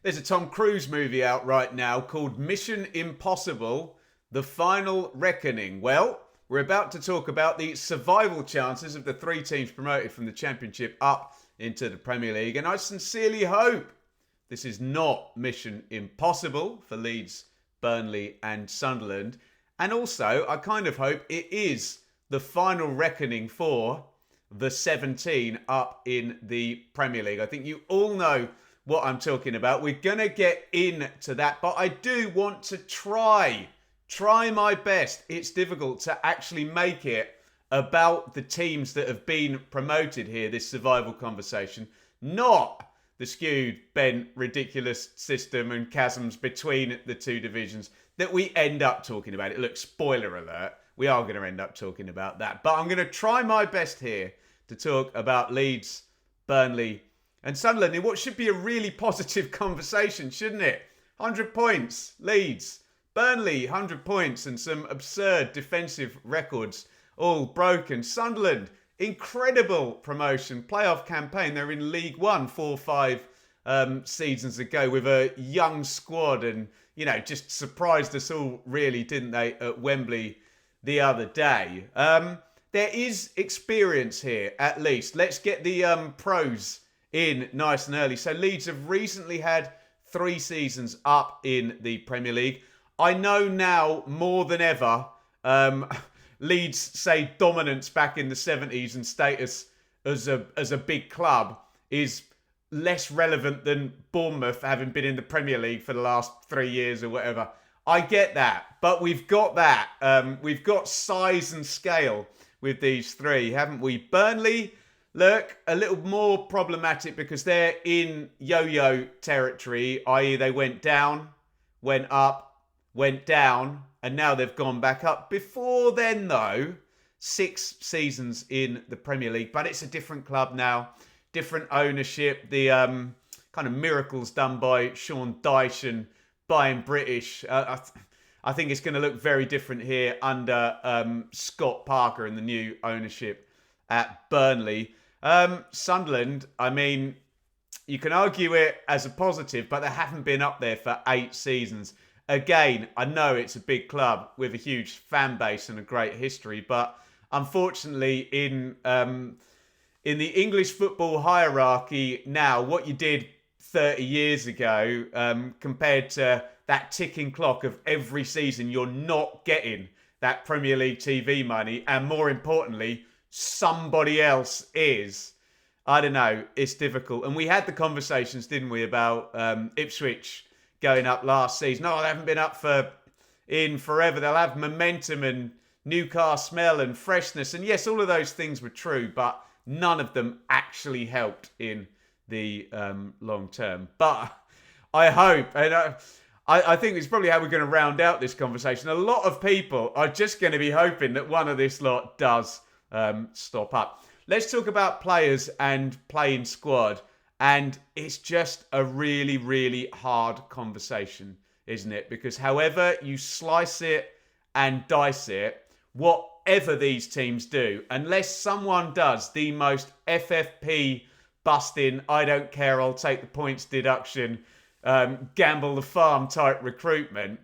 There's a Tom Cruise movie out right now called Mission Impossible: The Final Reckoning. Well, we're about to talk about the survival chances of the three teams promoted from the Championship up into the Premier League. And I sincerely hope this is not Mission Impossible for Leeds, Burnley and Sunderland. And also, I kind of hope it is the final reckoning for the 17 up in the Premier League. I think you all know what I'm talking about. We're going to get into that, but I do want to try my best. It's difficult to actually make it about the teams that have been promoted here, this survival conversation, not the skewed, bent, ridiculous system and chasms between the two divisions that we end up talking about. It looks, spoiler alert, we are going to end up talking about that. But I'm going to try my best here to talk about Leeds, Burnley and Sunderland in what should be a really positive conversation, shouldn't it? 100 points, Leeds. Burnley, 100 points and some absurd defensive records all broken. Sunderland, incredible promotion, playoff campaign. They're in League One 4 or 5 seasons ago with a young squad and, you know, just surprised us all really, didn't they, at Wembley the other day. There is experience here, at least. Let's get the pros in nice and early. So Leeds have recently had 3 seasons up in the Premier League. I know now more than ever, Leeds, say, dominance back in the 70s and status as a big club is less relevant than Bournemouth having been in the Premier League for the last 3 years or whatever. I get that, but we've got that. We've got size and scale with these 3, haven't we? Burnley, look, a little more problematic because they're in yo-yo territory, i.e. they went down, went up, went down, and now they've gone back up. Before then, though, 6 seasons in the Premier League, but it's a different club now, different ownership, the kind of miracles done by Sean Dyche and buying British. I think it's going to look very different here under Scott Parker and the new ownership at Burnley. Sunderland, I mean, you can argue it as a positive, but they haven't been up there for 8 seasons. Again, I know it's a big club with a huge fan base and a great history, but unfortunately in the English football hierarchy now, what you did 30 years ago compared to that ticking clock of every season, you're not getting that Premier League TV money. And more importantly, somebody else is. I don't know. It's difficult. And we had the conversations, didn't we, about Ipswich going up last season. Oh, they haven't been up in forever. They'll have momentum and new car smell and freshness. And yes, all of those things were true, but none of them actually helped in the long term. But I hope, and I think it's probably how we're going to round out this conversation. A lot of people are just going to be hoping that one of this lot does stop up. Let's talk about players and playing squad. And it's just a really, really hard conversation, isn't it? Because however you slice it and dice it, whatever these teams do, unless someone does the most FFP busting, I don't care, I'll take the points deduction, gamble the farm type recruitment,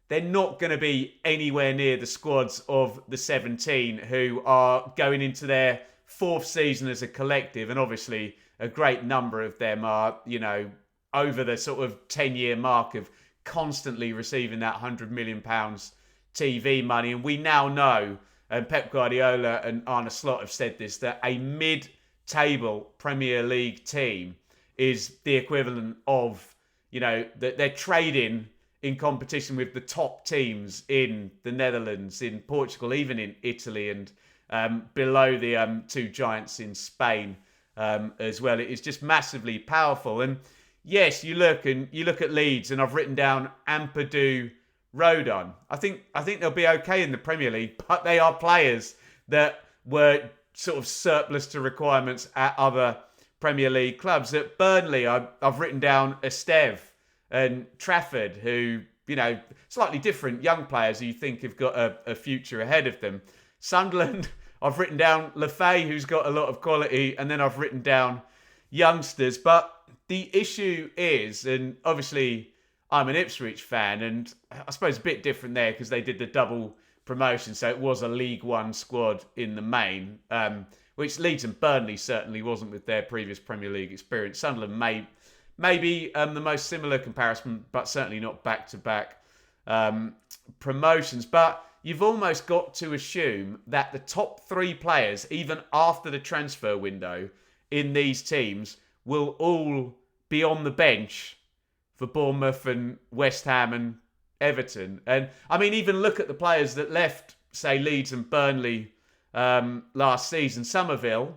they're not going to be anywhere near the squads of the 17 who are going into their 4th season as a collective. And obviously a great number of them are, you know, over the sort of 10-year mark of constantly receiving that £100 million TV money. And we now know, and Pep Guardiola and Arne Slot have said this, that a mid-table Premier League team is the equivalent of, you know, that they're trading in competition with the top teams in the Netherlands, in Portugal, even in Italy, and below the 2 giants in Spain as well. It is just massively powerful. And yes, you look at Leeds, and I've written down Ampadu, Rodon. I think they'll be okay in the Premier League, but they are players that were sort of surplus to requirements at other Premier League clubs. At Burnley, I've written down Esteve and Trafford, who, you know, slightly different young players who you think have got a future ahead of them. Sunderland, I've written down Lefay, who's got a lot of quality, and then I've written down youngsters. But the issue is, and obviously I'm an Ipswich fan, and I suppose a bit different there because they did the double promotion, so it was a League One squad in the main, which Leeds and Burnley certainly wasn't with their previous Premier League experience. Sunderland maybe the most similar comparison, but certainly not back-to-back promotions. But you've almost got to assume that the top 3 players, even after the transfer window in these teams, will all be on the bench for Bournemouth and West Ham and Everton. And I mean, even look at the players that left, say, Leeds and Burnley last season. Somerville,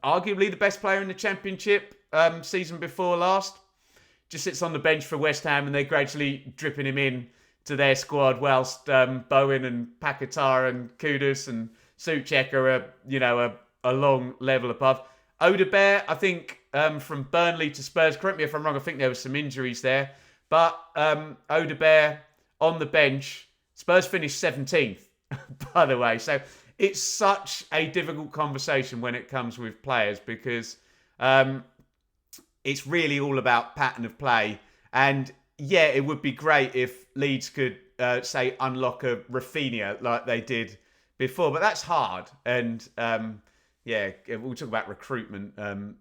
arguably the best player in the Championship season before last, just sits on the bench for West Ham, and they're gradually dripping him in to their squad, whilst Bowen and Paquetá and Kudus and Souček are a long level above. Odegaard, I think, from Burnley to Spurs, correct me if I'm wrong, I think there were some injuries there, but Odegaard on the bench. Spurs finished 17th, by the way. So it's such a difficult conversation when it comes with players, because it's really all about pattern of play. And yeah, it would be great if Leeds could, say, unlock a Rafinha like they did before, but that's hard. And yeah, we'll talk about recruitment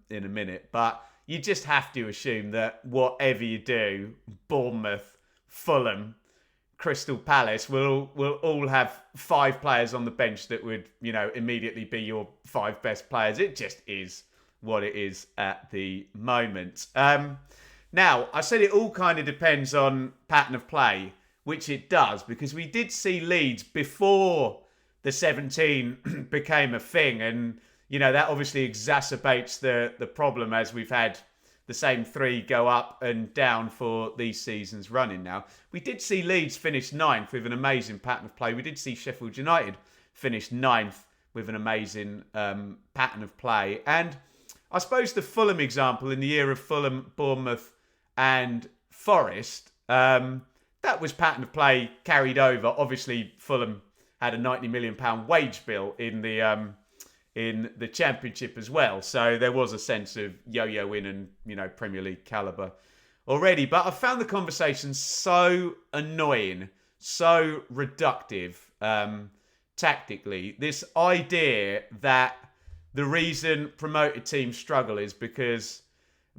in a minute, but you just have to assume that whatever you do, Bournemouth, Fulham, Crystal Palace will all have 5 players on the bench that would, immediately be your 5 best players. It just is what it is at the moment. Now, I said it all kind of depends on pattern of play, which it does, because we did see Leeds before the 17 became a thing, and that obviously exacerbates the problem, as we've had the same 3 go up and down for these seasons running now. We did see Leeds finish 9th with an amazing pattern of play. We did see Sheffield United finish 9th with an amazing pattern of play. And I suppose the Fulham example in the year of Fulham, Bournemouth and Forest, that was pattern of play carried over. Obviously, Fulham had a £90 million wage bill in the Championship as well. So there was a sense of yo-yoing and, Premier League calibre already. But I found the conversation so annoying, so reductive tactically. This idea that the reason promoted teams struggle is because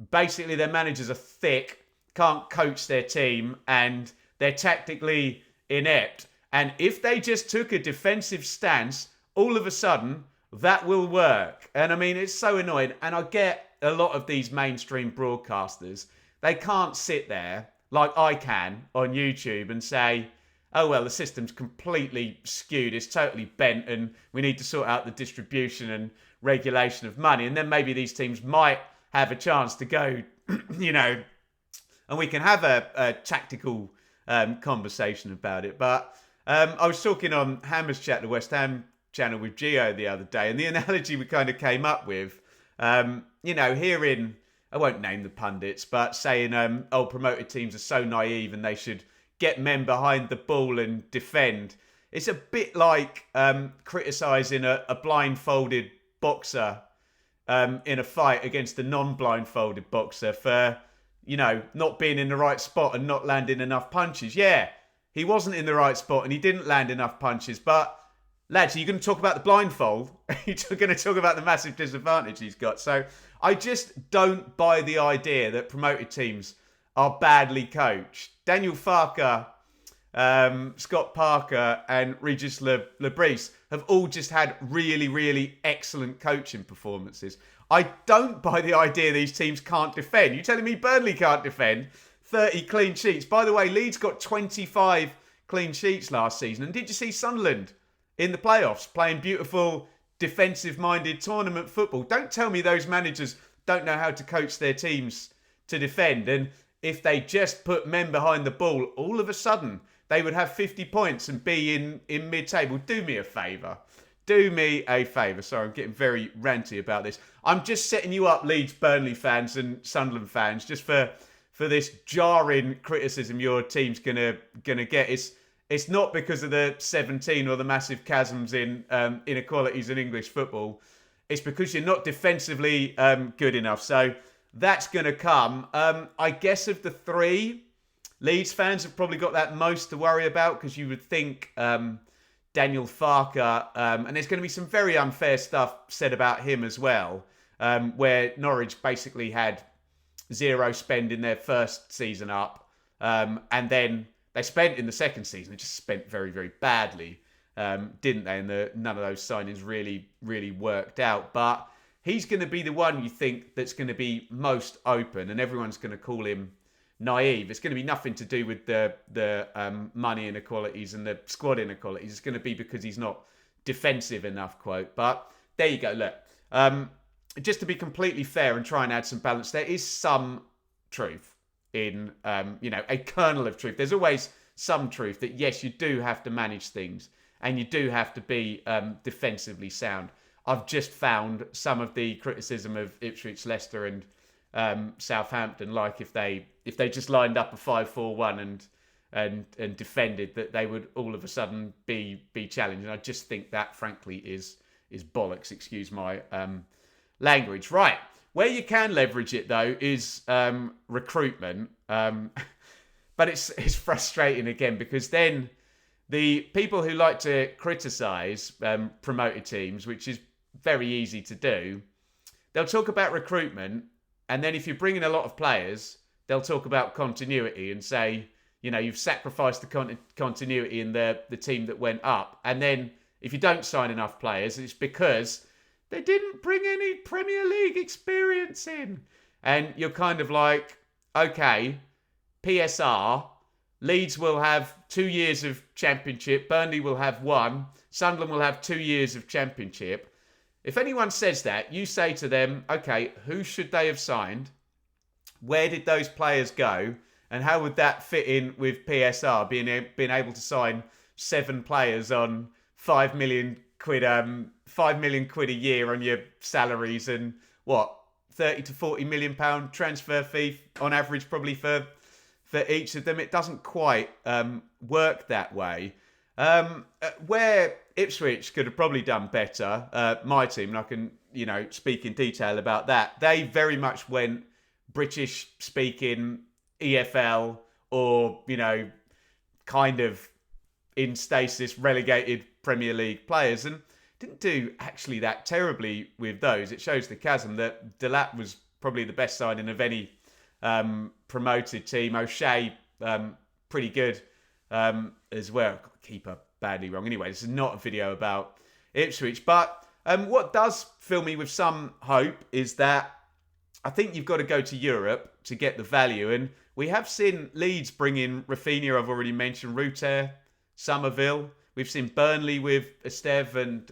basically their managers are thick, can't coach their team, and they're tactically inept. And if they just took a defensive stance, all of a sudden, that will work. And I mean, it's so annoying. And I get a lot of these mainstream broadcasters, they can't sit there like I can on YouTube and say, oh, well, the system's completely skewed, it's totally bent, and we need to sort out the distribution and regulation of money. And then maybe these teams might have a chance to go, and we can have a tactical conversation about it. But I was talking on Hammer's Chat, the West Ham channel, with Gio the other day, and the analogy we kind of came up with, hearing, I won't name the pundits, but saying, promoted teams are so naive and they should get men behind the ball and defend. It's a bit like criticising a blindfolded boxer in a fight against a non-blindfolded boxer for, not being in the right spot and not landing enough punches. Yeah, he wasn't in the right spot and he didn't land enough punches, but lads, are you going to talk about the blindfold? You're going to talk about the massive disadvantage he's got. So I just don't buy the idea that promoted teams are badly coached. Daniel Farker, Scott Parker and Regis Lebris have all just had really, really excellent coaching performances. I don't buy the idea these teams can't defend. You telling me Burnley can't defend? 30 clean sheets. By the way, Leeds got 25 clean sheets last season. And did you see Sunderland in the playoffs playing beautiful defensive-minded tournament football? Don't tell me those managers don't know how to coach their teams to defend. And if they just put men behind the ball, all of a sudden they would have 50 points and be in mid-table. Do me a favour. Do me a favour. Sorry, I'm getting very ranty about this. I'm just setting you up, Leeds, Burnley fans and Sunderland fans, just for this jarring criticism your team's gonna get. It's not because of the 17 or the massive chasms in inequalities in English football. It's because you're not defensively good enough. So that's going to come. I guess of the three, Leeds fans have probably got that most to worry about, because you would think Daniel Farke, and there's going to be some very unfair stuff said about him as well, where Norwich basically had zero spend in their first season up, and then they spent in the second season. They just spent very, very badly, didn't they? And none of those signings really worked out. But he's going to be the one you think that's going to be most open, and everyone's going to call him naive. It's going to be nothing to do with the money inequalities and the squad inequalities. It's going to be because he's not defensive enough, quote. But there you go. Look, just to be completely fair and try and add some balance, there is some truth in, a kernel of truth. There's always some truth that, yes, you do have to manage things and you do have to be defensively sound. I've just found some of the criticism of Ipswich, Leicester and Southampton, like if they just lined up a 5-4-1 and defended, that they would all of a sudden be challenged. And I just think that, frankly, is bollocks. Excuse my language. Right. Where you can leverage it, though, is recruitment. But it's frustrating again, because then the people who like to criticise promoted teams, which is very easy to do, they'll talk about recruitment, and then if you bring in a lot of players, they'll talk about continuity and say, you've sacrificed the continuity in the team that went up. And then if you don't sign enough players, it's because they didn't bring any Premier League experience in. And you're kind of like, okay, PSR, Leeds will have 2 years of Championship, Burnley will have 1, Sunderland will have 2 years of Championship. If anyone says that, you say to them, okay, who should they have signed? Where did those players go? And how would that fit in with PSR, being able to sign 7 players on 5 million quid, 5 million quid a year on your salaries, and 30 to 40 million pound transfer fee on average, probably for each of them? It doesn't quite work that way. Where Ipswich could have probably done better, my team, and I can, speak in detail about that. They very much went British speaking EFL, or, kind of in stasis relegated Premier League players, and didn't do actually that terribly with those. It shows the chasm that Delat was probably the best signing of any promoted team. O'Shea, pretty good as well. Keeper badly wrong. Anyway, this is not a video about Ipswich, but what does fill me with some hope is that I think you've got to go to Europe to get the value, and we have seen Leeds bring in Rafinha. I've already mentioned Rutter, Somerville. We've seen Burnley with Esteve and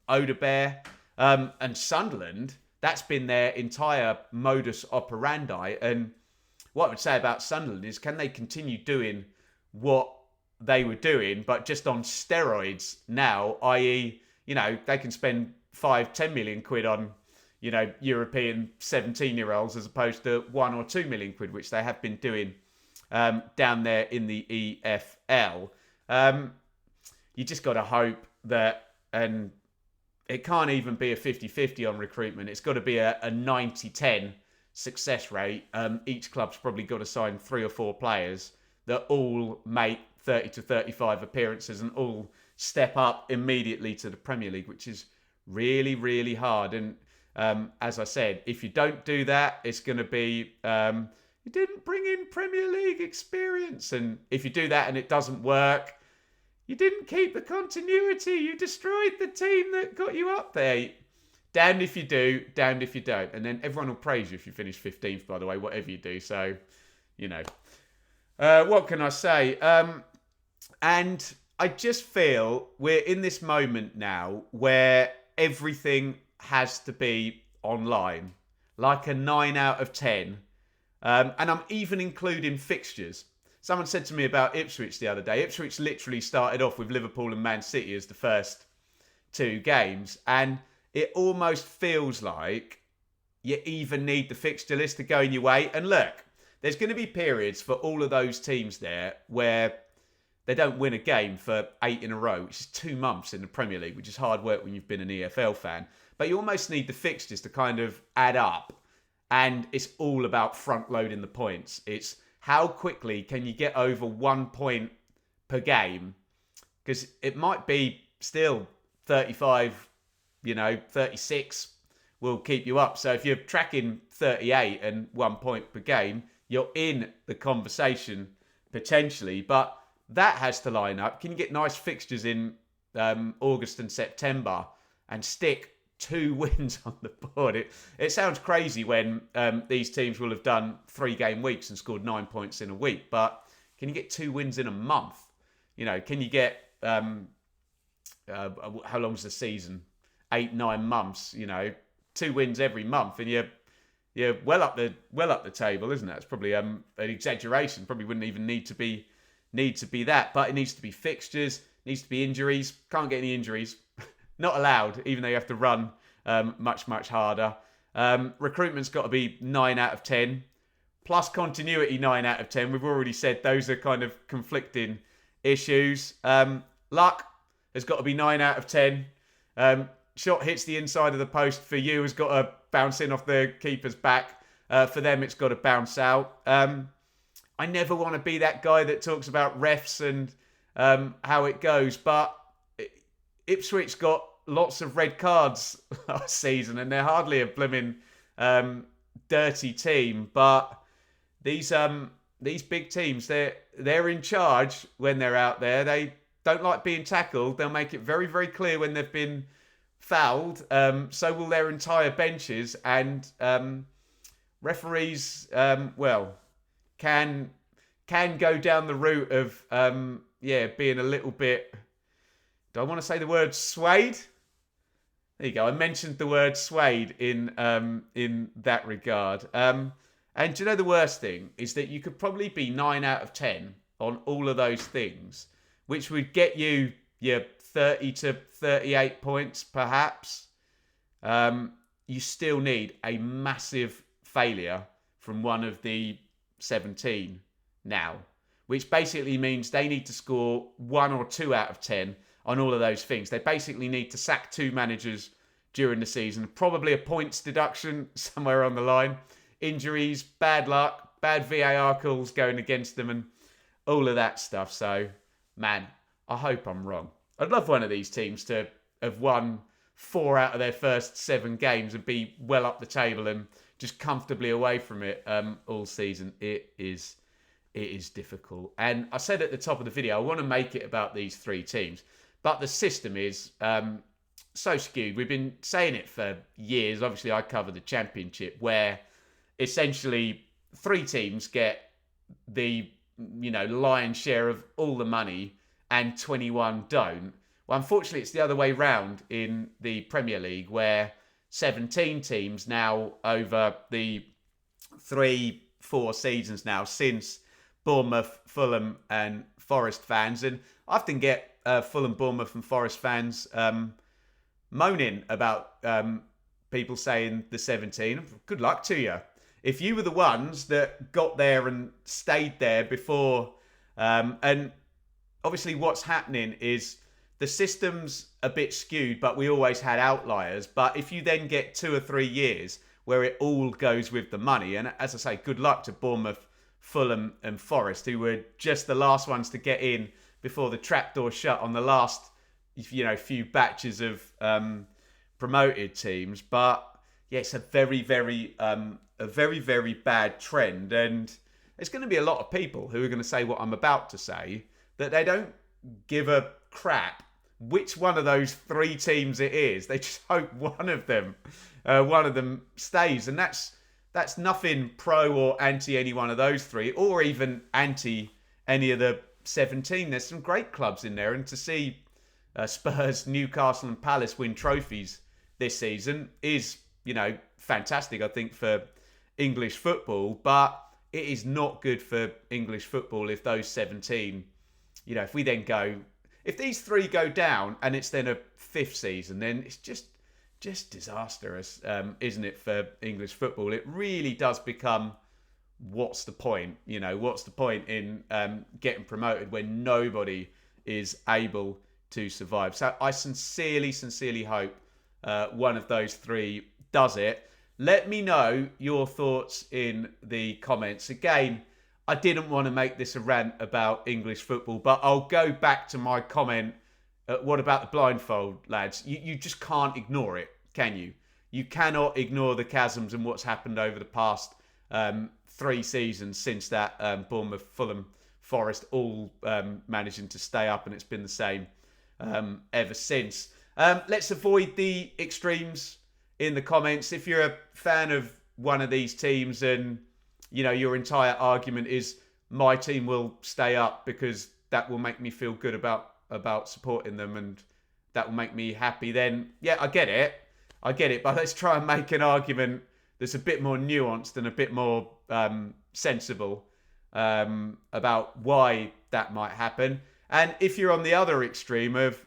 Odebear, and Sunderland. That's been their entire modus operandi. And what I would say about Sunderland is, can they continue doing what they were doing, but just on steroids now, i.e., they can spend 5-10 million quid on, European 17-year-olds as opposed to 1 or 2 million quid, which they have been doing down there in the EFL. You just got to hope that, and it can't even be a 50-50 on recruitment. It's got to be a 90-10 success rate. Each club's probably got to sign 3 or 4 players that all make 30 to 35 appearances and all step up immediately to the Premier League, which is really, really hard. And as I said, if you don't do that, it's going to be, you didn't bring in Premier League experience. And if you do that and it doesn't work, you didn't keep the continuity. You destroyed the team that got you up there. Damned if you do, damned if you don't. And then everyone will praise you if you finish 15th, by the way, whatever you do. So, what can I say? And I just feel we're in this moment now where everything has to be online, like a 9 out of 10. And I'm even including fixtures. Someone said to me about Ipswich the other day. Ipswich literally started off with Liverpool and Man City as the first 2 games. And it almost feels like you even need the fixture list to go in your way. And look, there's going to be periods for all of those teams there where they don't win a game for 8 in a row, which is 2 months in the Premier League, which is hard work when you've been an EFL fan. But you almost need the fixtures to kind of add up. And it's all about front loading the points. It's how quickly can you get over 1 point per game? Because it might be still 35, 36 will keep you up. So if you're tracking 38 and 1 point per game, you're in the conversation potentially. But that has to line up. Can you get nice fixtures in August and September and stick 2 wins on the board? It sounds crazy when these teams will have done 3-game weeks and scored 9 points in a week. But can you get 2 wins in a month? Can you get how long's the season? 8-9 months. 2 wins every month, and you're well up the table, isn't it? It's probably an exaggeration. Probably wouldn't even need to be that, but it needs to be fixtures, needs to be injuries. Can't get any injuries. Not allowed, even though you have to run much harder. Recruitment's got to be 9 out of 10. Plus continuity 9 out of 10. We've already said those are kind of conflicting issues. Luck has got to be 9 out of 10. Shot hits the inside of the post for you has got to bounce in off the keeper's back. For them, it's got to bounce out. I never want to be that guy that talks about refs and how it goes, but Ipswich got lots of red cards last season, and they're hardly a blimmin' dirty team. But these big teams, they're in charge when they're out there. They don't like being tackled. They'll make it very, very clear when they've been fouled. So will their entire benches, and referees, can go down the route of being a little bit. Do I want to say the word swayed? There you go. I mentioned the word swayed in that regard. And do you know the worst thing is that you could probably be 9 out of 10 on all of those things, which would get you your 30 to 38 points, perhaps. You still need a massive failure from one of the 17 now, which basically means they need to score 1 or 2 out of 10 on all of those things. They basically need to sack 2 managers during the season, probably a points deduction somewhere on the line, injuries, bad luck, bad VAR calls going against them, and all of that stuff. So, man, I hope I'm wrong. I'd love one of these teams to have won 4 out of their first 7 games and be well up the table and just comfortably away from it all season. It is difficult. And I said at the top of the video, I want to make it about these 3 teams. But the system is so skewed. We've been saying it for years. Obviously, I cover the Championship, where essentially 3 teams get the lion's share of all the money and 21 don't. Well, unfortunately, it's the other way round in the Premier League, where 17 teams now over the 3-4 seasons now since Bournemouth, Fulham and Forest fans. And I often get Fulham, Bournemouth and Forest fans moaning about people saying the 17. Good luck to you. If you were the ones that got there and stayed there before, and obviously what's happening is the system's a bit skewed, but we always had outliers. But if you then get 2 or 3 years where it all goes with the money, and as I say, good luck to Bournemouth, Fulham and Forest, who were just the last ones to get in before the trapdoor shut on the last few batches of promoted teams. But yeah, it's a very, very bad trend, and there's going to be a lot of people who are going to say what I'm about to say, that they don't give a crap which one of those 3 teams it is. They just hope one of them stays, and that's nothing pro or anti any one of those 3, or even anti any of the 17. There's some great clubs in there, and to see Spurs, Newcastle and Palace win trophies this season is, fantastic, I think, for English football. But it is not good for English football if those 17, if we then go, if these 3 go down and it's then a 5th season, then it's just disastrous, isn't it, for English football? It really does become, what's the point? What's the point in getting promoted when nobody is able to survive? So I sincerely hope one of those 3 does it. Let me know your thoughts in the comments. Again, I didn't want to make this a rant about English football, but I'll go back to my comment. What about the blindfold, lads? You just can't ignore it, can you? You cannot ignore the chasms and what's happened over the past 3 seasons since that Bournemouth, Fulham, Forest all managing to stay up, and it's been the same ever since. Let's avoid the extremes in the comments. If you're a fan of one of these teams and your entire argument is my team will stay up because that will make me feel good about supporting them and that will make me happy, then yeah, I get it. But let's try and make an argument that's a bit more nuanced and a bit more sensible about why that might happen. And if you're on the other extreme of,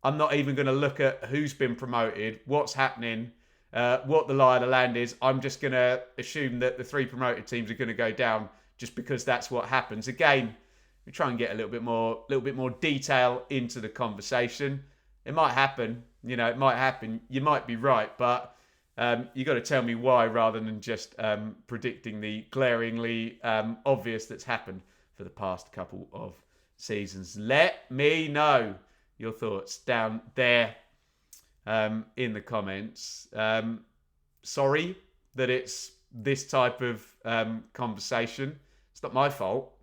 I'm not even going to look at who's been promoted, what's happening, what the lie of the land is. I'm just going to assume that the 3 promoted teams are going to go down just because that's what happens. Again, we try and get a little bit more detail into the conversation. It might happen, it might happen. You might be right, but you got to tell me why rather than just predicting the glaringly obvious that's happened for the past couple of seasons. Let me know your thoughts down there in the comments. Sorry that it's this type of conversation. It's not my fault.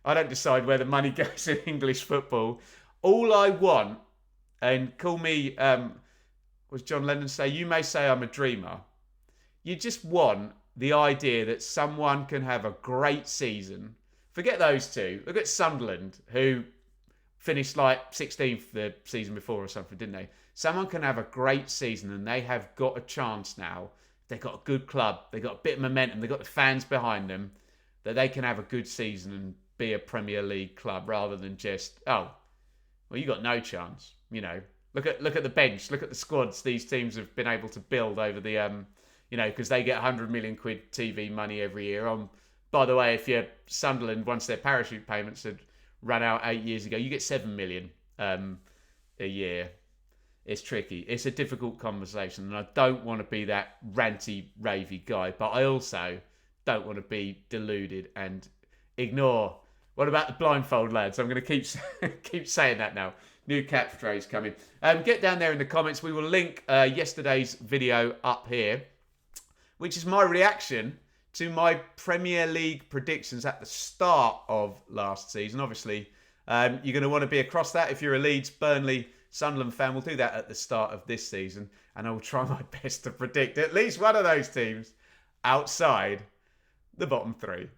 I don't decide where the money goes in English football. All I want, and call me, was John Lennon say, you may say I'm a dreamer. You just want the idea that someone can have a great season. Forget those two. Look at Sunderland, who finished like 16th the season before or something, didn't they? Someone can have a great season and they have got a chance now. They've got a good club. They've got a bit of momentum. They've got the fans behind them. That they can have a good season and be a Premier League club rather than just, you got no chance. Look at the bench. Look at the squads these teams have been able to build over the, because they get 100 million quid TV money every year. By the way, if you're Sunderland, once their parachute payments had run out 8 years ago, you get 7 million a year. It's tricky. It's a difficult conversation, and I don't want to be that ranty, ravey guy, but I also don't want to be deluded and ignore. What about the blindfold, lads? I'm going to keep saying that now. New catchphrase coming. Get down there in the comments. We will link yesterday's video up here, which is my reaction to my Premier League predictions at the start of last season. Obviously, you're going to want to be across that if you're a Leeds, Burnley, Sunderland fan. We'll do that at the start of this season, and I will try my best to predict at least one of those teams outside the bottom 3.